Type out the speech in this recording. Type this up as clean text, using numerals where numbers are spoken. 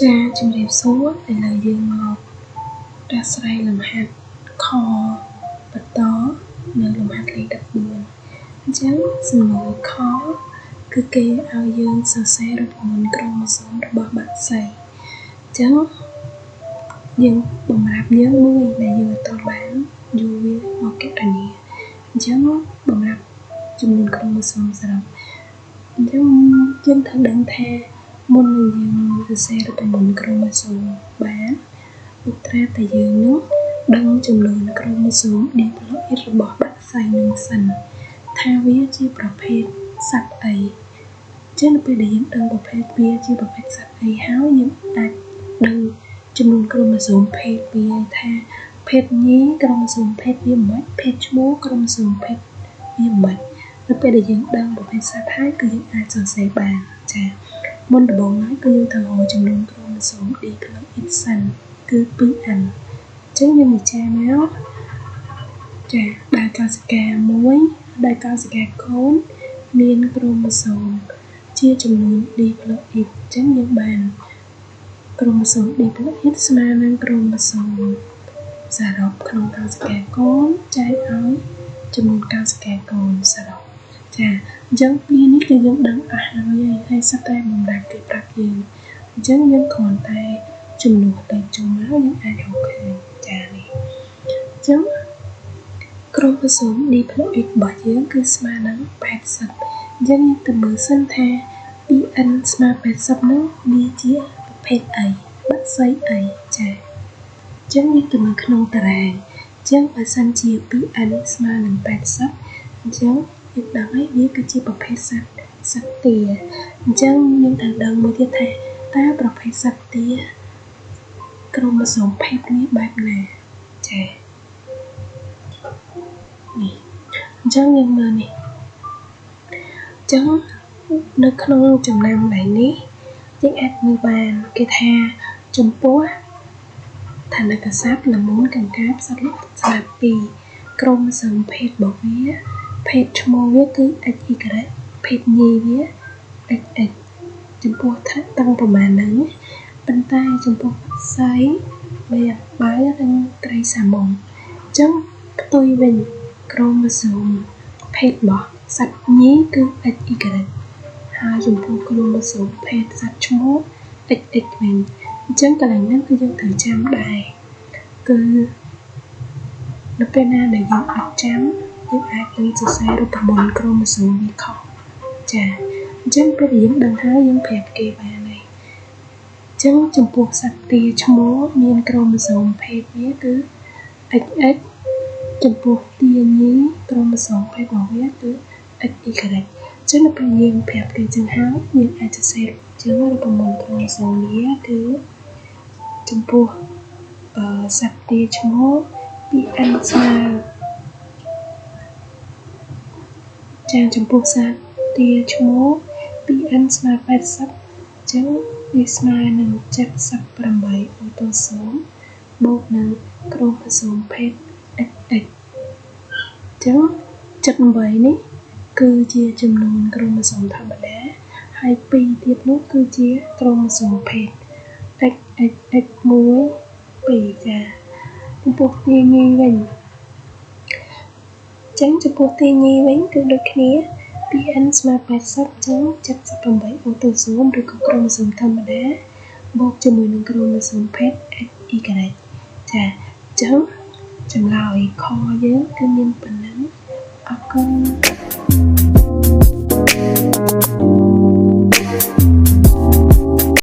ចាជំរាបសួរឥឡូវយើងមកដោះស្រាយលំហាត់ខបន្តនៅលំហាត់លេខ14អញ្ចឹងសំណួរខគឺគេឲ្យយើងសរសេររូបមន្តក្រុមម៉ូសូមរបស់បក្សីអញ្ចឹងយើងបំរាប់យើងមួយដែលយើងអត់បានយល់វាមកកណនាអញ្ចឹងបំរាប់ចំនួនក្រុមម៉ូសូមសរុបអញ្ចឹងយើងត្រូវដឹងថាមុននឹងយើងសរសេររូបមន្តក្រុមម៉ូសូមបានឧទាហរណ៍តែយើងនោះដឹងចំនួនក្រុមម៉ូសូម diploid របស់បក្សីនឹងសិនថាវាជាប្រភេទសត្វអីចឹងនៅពេលដែលយើងដឹងប្រភេទវាជាប្រភេទសត្វអីហើយយើងអាចដឹងចំនួនក្រុមម៉ូសូមភេទវាថាភេទញីក្រុមម៉ូសូមភេទវាមិនភេទឈ្មោះក្រុមម៉ូសូមភេទវាមិននៅពេលដែលយើងដឹងប្រភេទសត្វហើយគឺយើងអាចសរសេរបានចាមុនដំបូងឡើយគឺយើងត្រូវរកចំនួនក្រុមម៉ូសូម diploid សិនគឺ 2n អញ្ចឹងយើងពិចារណាចាដែលកោសិកា1ដែលកោសិកាកូនមានក្រុមម៉ូសូមជាចំនួន diploid អញ្ចឹងយើងបានក្រុមម៉ូសូម diploid ស្មើនឹងក្រុមម៉ូសូមសរុបក្នុងកោសិកាកូនចែកឲ្យចំនួនកោសិកាកូនសរុបចាអញ្ចឹងពីនេះគឺយើងដឹងអស់ហើយសិតតែបំរាប់គេប្រាប់យើងអញ្ចឹងយើងគ្រាន់តែចំនួនទៅជុំហើយយើងអាចរកឃើញចានេះអញ្ចឹងក្រុមម៉ូសូម diploid របស់យើងគឺស្មើនឹង80អញ្ចឹងយើងទៅមើលសិនថា 2n ស្មើ80នោះវាជាប្រភេទអីបក្សីអីចាអញ្ចឹងយើងទៅមើលក្នុងតារាងអញ្ចឹងបើសិនជា 2n ស្មើនឹង80អញ្ចឹងយើងដឹងហើយវាគឺជាប្រភេទសត្វទាអញ្ចឹងយើងត្រូវដឹងមួយទៀតថាតើប្រភេទសត្វទាក្រុមម៉ូសូមភេទនេះបែបណាចានេះអញ្ចឹងយើងមើលនេះអញ្ចឹងនៅក្នុងចំណោមដៃនេះយើងអាចមើលបានគេថាចំពោះឋានកសត្វល្មូនកង្កាបសត្វលោកស្លាប2ក្រុមម៉ូសូមភេទរបស់វាភេទឈ្មោះវាគឺ XY ភេទញីវា XX ចំពោះថាតាំងប្រមាណហ្នឹងប៉ុន្តែចំពោះបក្សីវាបាយនិងត្រីសាម៉ុងអញ្ចឹងផ្ទុយវិញក្រុមម៉ូសូមភេទរបស់សត្វញីគឺ XY ហើយចំពោះក្រុមម៉ូសូមភេទសត្វឈ្មោះ XX វិញអញ្ចឹងកន្លែងហ្នឹងគឺយើងត្រូវចាំដែរគឺនៅពេលណាដែលយើងអត់ចាំយើងអាចនឹងសរសេររូបមន្តក្រុមម៉ូសូមវាខុសចាអញ្ចឹងពេលយើងដឹងហើយយើងប្រាប់គេបានហើយអញ្ចឹងចំពោះសត្វទាឈ្មោះមានក្រុមម៉ូសូមភេទវាគឺ XX ចំពោះទាញីក្រុមម៉ូសូមភេទរបស់វាគឺ XY ចឹងនៅពេលយើងប្រាប់គេចឹងហើយយើងអាចសរសេរចឹងរូបមន្តក្រុមម៉ូសូមវាគឺចំពោះសត្វទាឈ្មោះ 2n ស្មើចាចំពោះសត្វទាឈ្មោះ 2n ស្មើ80អញ្ចឹងវាស្មើនឹង78អូតូសូមបូកនឹងក្រុមម៉ូសូមភេទ XX អញ្ចឹង78នេះគឺជាចំនួនក្រុមម៉ូសូមធម្មតាហើយ2ទៀតនោះគឺជាក្រុមម៉ូសូមភេទ XXX1 2ចាចំពោះទាញីវិញចឹងចំពោះទាញីវិញគឺដូចគ្នា 2n ស្មើ80ចឹង78អូតូសូមឬក៏ក្រុមម៉ូសូមធម្មតាបូកជាមួយនឹងក្រុមម៉ូសូមភេទ XY ចាចឹងចម្លើយខយើងគឺមានប៉ុណ្ណឹងអរគុណ